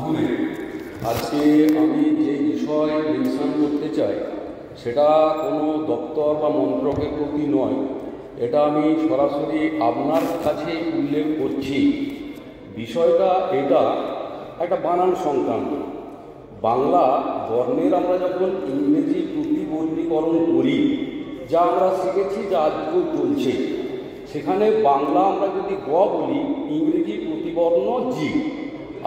মাধ্যমে আজকে আমি যে বিষয় মেনশন করতে চাই সেটা কোনো দপ্তর বা মন্ত্রকের প্রতি নয়, এটা আমি সরাসরি আপনার কাছে উল্লেখ করছি। বিষয়টা এটা একটা বানান সংক্রান্ত। বাংলা বর্ণের আমরা যখন ইংরেজি প্রতিবর্ণীকরণ করি, যা আমরা শিখেছি, যা আজকেও চলছে, সেখানে বাংলা আমরা যদি গ বলি, ইংরেজি প্রতিবর্ণ জি।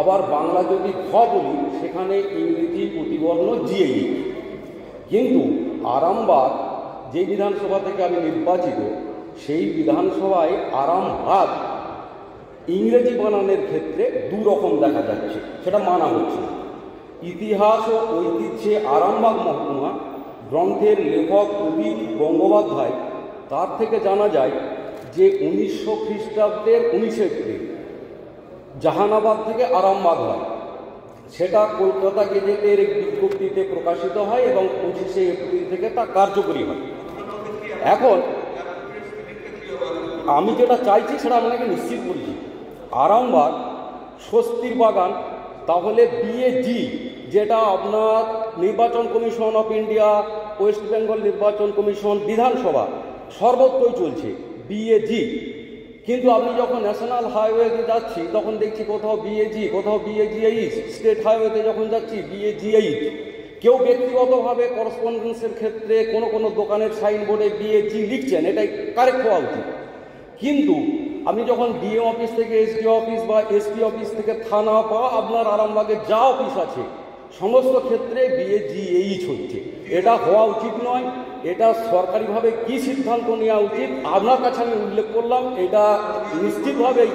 আবার বাংলা যদি ঘ বলি, সেখানে ইংরেজি প্রতিবর্ণ জিএই। কিন্তু আরামবাগ যে বিধানসভা থেকে আমি নির্বাচিত, সেই বিধানসভায় আরামবাগ ইংরেজি বানানের ক্ষেত্রে দু রকম দেখা যাচ্ছে, সেটা মানা হচ্ছে। ইতিহাস ও ঐতিহ্যে আরামবাগ মহকুমা গ্রন্থের লেখক প্রদীপ গঙ্গোপাধ্যায়, তার থেকে জানা যায় যে 1900 খ্রিস্টাব্দের 19 এপ্রিল জাহানাবাদ থেকে আরামবাগ হয়। সেটা কলকাতা গেজেটের এক বিজ্ঞপ্তিতে প্রকাশিত হয় এবং 25শে এপ্রিল থেকে তা কার্যকরী হয়। এখন আমি যেটা চাইছি সেটা আপনাকে নিশ্চিত বলছি, আরামবাগ স্বস্তির বাগান, তাহলে বিএজি, যেটা আপনার নির্বাচন commission of India, West Bengal নির্বাচন কমিশন, বিধানসভা সর্বত্রই চলছে বিএজি। কিন্তু আমি যখন ন্যাশনাল হাইওয়েতে যাচ্ছি তখন দেখছি কোথাও বিএজি, কোথাও বিএজিএইচ। স্টেট হাইওয়েতে যখন যাচ্ছি বিএজিএইচ। কেউ ব্যক্তিগতভাবে করসপন্ডেন্সের ক্ষেত্রে কোনো দোকানের সাইনবোর্ডে বিএজি লিখছেন, এটাই কারেক্ট হওয়া উচিত। কিন্তু আমি যখন ডিএম অফিস থেকে এসডিও অফিস বা এসপি অফিস থেকে থানা বা আপনার আরামবাগের যা অফিস আছে, সমস্ত ক্ষেত্রে বিএজিএইচ হচ্ছে। এটা হওয়া উচিত নয়। এটা সরকারিভাবে কি সিদ্ধান্ত নেওয়া উচিত আপনার কাছে আমি উল্লেখ করলাম। এটা নিশ্চিতভাবেই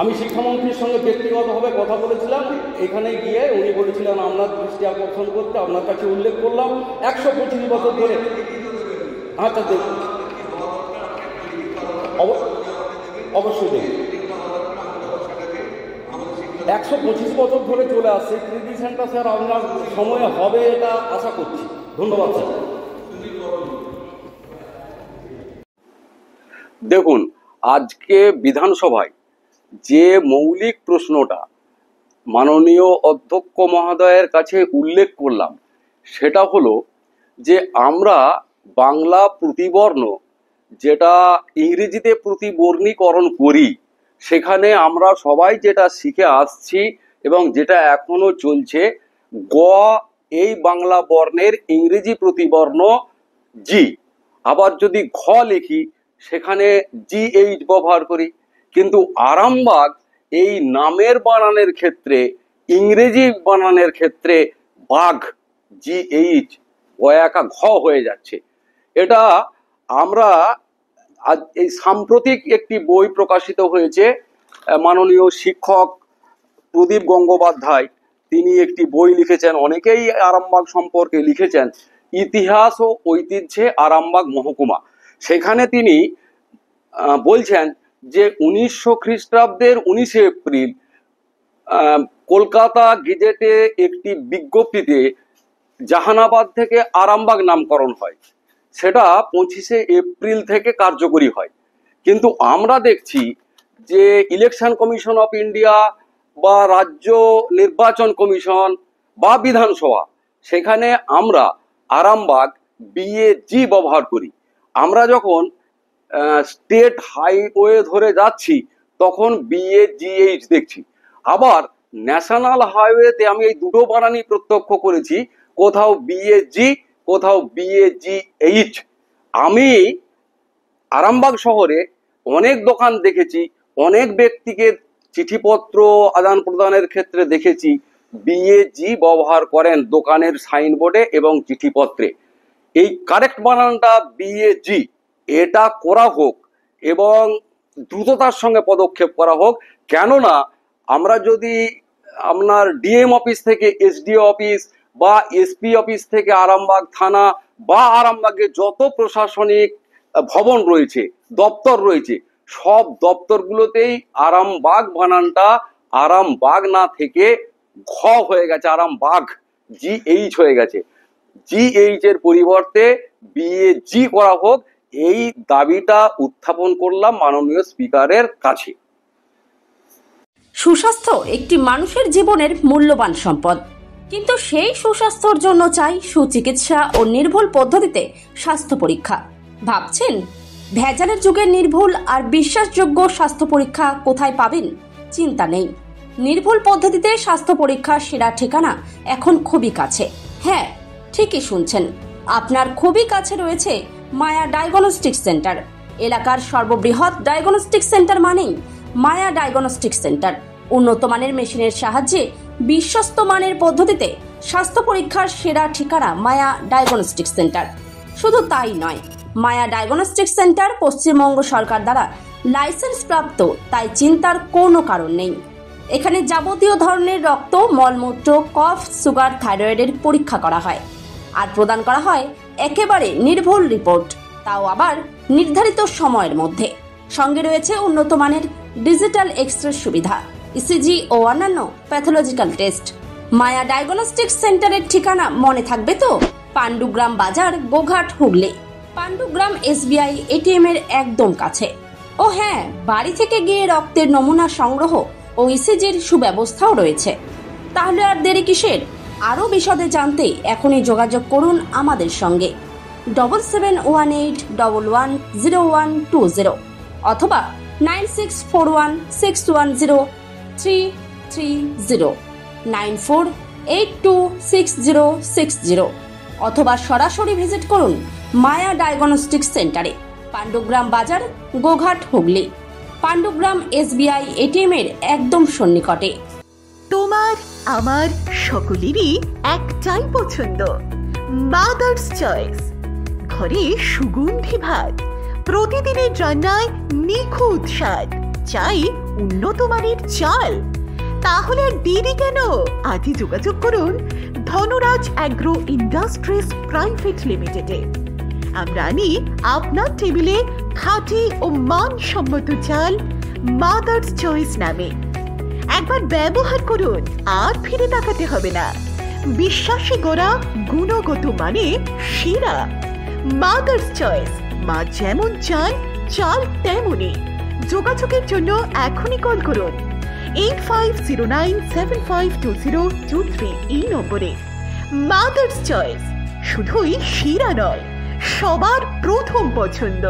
আমি শিক্ষামন্ত্রীর সঙ্গে ব্যক্তিগতভাবে কথা বলেছিলাম। এখানে গিয়ে উনি বলেছিলেন আপনার দৃষ্টি আকর্ষণ করতে, আপনার কাছে উল্লেখ করলাম 125 বছর ধরে। আচ্ছা দেখুন, অবশ্যই দেখুন, 125 বছর ধরে চলে আসছে ট্রেডিশনটা। স্যার আপনার সময় হবে এটা আশা করছি। ধন্যবাদ স্যার। দেখুন, আজকে বিধানসভায় যে মৌলিক প্রশ্নটা মাননীয় অধ্যক্ষ মহোদয়ের কাছে উল্লেখ করলাম, সেটা হলো যে আমরা বাংলা প্রতিবর্ণ যেটা ইংরেজিতে প্রতিবর্ণীকরণ করি, সেখানে আমরা সবাই যেটা শিখে আসছি এবং যেটা এখনো চলছে, গ এই বাংলা বর্ণের ইংরেজি প্রতিবর্ণ জি। আবার যদি ঘ লিখি সেখানে জিএইচ ব্যবহার করি। কিন্তু আরামবাগ এই নামের বানানের ক্ষেত্রে, ইংরেজি বানানের ক্ষেত্রে বাঘ জিএইচ গয়াকা ঘ হয়ে যাচ্ছে। এটা আমরা আজ এই সাম্প্রতিক একটি বই প্রকাশিত হয়েছে, মাননীয় শিক্ষক প্রদীপ গঙ্গোপাধ্যায় তিনি একটি বই লিখেছেন, অনেকেই আরামবাগ সম্পর্কে লিখেছেন, ইতিহাস ও ঐতিহ্যে আরামবাগ মহকুমা। সেখানে তিনি বলছেন যে 1900 খ্রিস্টাব্দের 19 এপ্রিল কলকাতা গেজেটে একটি বিজ্ঞপ্তিতে জাহানাবাদ থেকে আরামবাগ নামকরণ হয়। সেটা 25শে এপ্রিল থেকে কার্যকরী হয়। কিন্তু আমরা দেখছি যে ইলেকশন কমিশন অফ ইন্ডিয়া বা রাজ্য নির্বাচন কমিশন বা বিধানসভা, সেখানে আমরা আরামবাগ বিএজি ব্যবহার করি। আমরা যখন স্টেট হাইওয়ে ধরে যাচ্ছি তখন বিএজিএইচ দেখছি। আবার ন্যাশনাল হাইওয়েতে আমি এই দুটো বানানই প্রত্যক্ষ করেছি, কোথাও বিএজি, কোথাও বিএজিএইচ। আমি আরামবাগ শহরে অনেক দোকান দেখেছি, অনেক ব্যক্তিকে চিঠিপত্র আদান প্রদানের ক্ষেত্রে দেখেছি বিএজি ব্যবহার করেন দোকানের সাইনবোর্ডে এবং চিঠিপত্রে। এই কারেক্ট বানানটা বিএজি, এটা করা হোক এবং দ্রুততার সঙ্গে পদক্ষেপ করা হোক। কেননা আমরা যদি আপনার ডিএম অফিস থেকে এসডিও অফিস বা এসপি অফিস থেকে আরামবাগ থানা বা আরামবাগে যত প্রশাসনিক ভবন রয়েছে, দপ্তর রয়েছে, সব দপ্তরগুলোতেই আরামবাগ বানানটা আরামবাগ না থেকে ঘ হয়ে গেছে, আরামবাগ জিএইচ হয়ে গেছে। জিএইচ এর পরিবর্তে বিএজি করা হোক, এই দাবিটা উত্থাপন করলাম মাননীয় স্পিকারের কাছে। সুস্বাস্থ্য একটি মানুষের জীবনের মূল্যবান সম্পদ, কিন্তু সেই সুস্বাস্থ্যর জন্য চাই সুচিকিৎসা ও নির্ভুল পদ্ধতিতে স্বাস্থ্য পরীক্ষা। ভাবছেন ভেজালের যুগে নির্ভুল আর বিশ্বাসযোগ্য স্বাস্থ্য পরীক্ষা কোথায় পাবেন? চিন্তা নেই, নির্ভুল পদ্ধতিতে স্বাস্থ্য পরীক্ষার সেরা ঠিকানা এখন খুবই কাছে। হ্যাঁ, ঠিকই শুনছেন, আপনার খুবই কাছে রয়েছে মায়া ডায়াগনস্টিক সেন্টার। এলাকার সর্ববৃহৎ ডায়াগনস্টিক সেন্টার মানেই মায়া ডায়াগনস্টিক সেন্টার। উন্নত মানের মেশিনের সাহায্যে বিশ্বস্ত মানের পদ্ধতিতে স্বাস্থ্য পরীক্ষার সেরা ঠিকানা মায়া ডায়াগনস্টিক সেন্টার। শুধু তাই নয়, মায়া ডায়াগনস্টিক সেন্টার পশ্চিমবঙ্গ সরকার দ্বারা লাইসেন্স প্রাপ্ত, তাই চিন্তার কোনো কারণ নেই। এখানে যাবতীয় ধরনের রক্ত, মলমূত্র, কফ, সুগার, থাইরয়েডের পরীক্ষা করা হয় আর প্রদান করা হয় একেবারে নির্ভুল রিপোর্ট, তাও আবার নির্ধারিত সময়ের মধ্যে। সঙ্গে রয়েছে উন্নত মানের ডিজিটাল এক্স-রে সুবিধা, ইসিজি ও অন্যান্য প্যাথোলজিক্যাল টেস্ট। মায়া ডায়াগনস্টিক সেন্টারের ঠিকানা মনে থাকবে তো? পাণ্ডুগ্রাম বাজার, গোঘাট, হুগলি। পাণ্ডুগ্রাম এসবিআই এটিএম এর একদম কাছে। ও হ্যাঁ, বাড়ি থেকে গিয়ে রক্তের নমুনা সংগ্রহ ও ইসিজির সুব্যবস্থাও রয়েছে। তাহলে আর দেরি কিসের? আরও বিশদে জানতে এখনই যোগাযোগ করুন আমাদের সঙ্গে 7718110120 অথবা 9641610330, 94826060, অথবা সরাসরি ভিজিট করুন মায়া ডায়াগনস্টিক সেন্টারে, পাণ্ডুগ্রাম বাজার, গোঘাট, হুগলি। পাণ্ডুগ্রাম এসবিআই এটিএম এর একদম সন্নিকটে। তোমার আমার সকলেরই একটাই পছন্দ, মাদার্স চয়েস। ঘরে সুগন্ধি ভাত, প্রতিদিনের রান্নায় নিখুঁত স্বাদ, চাই উন্নত মানের চাল। তাহলে আর দেরি কেন? আজই যোগাযোগ করুন ধনরাজ অ্যাগ্রো ইন্ডাস্ট্রিজ প্রাইভেট লিমিটেডে। আমরা আনি আপনার টেবিলে খাঁটি ও মানসম্মত চাল মাদার্স চয়েস নামে। একবার ব্যবহার করুন, আর ফিরে তাকাতে হবে না। বিশ্বাসী গোড়া, গুণগত মানে সেরা। মাদার্স চয়েস, মা যেমন চান চাল তেমনই। যোগাযোগের জন্য এখনই কল করুন 8509752023 এই নম্বরে। মাদার্স চয়েস শুধুই সেরা নয়, সবার প্রথম পছন্দ।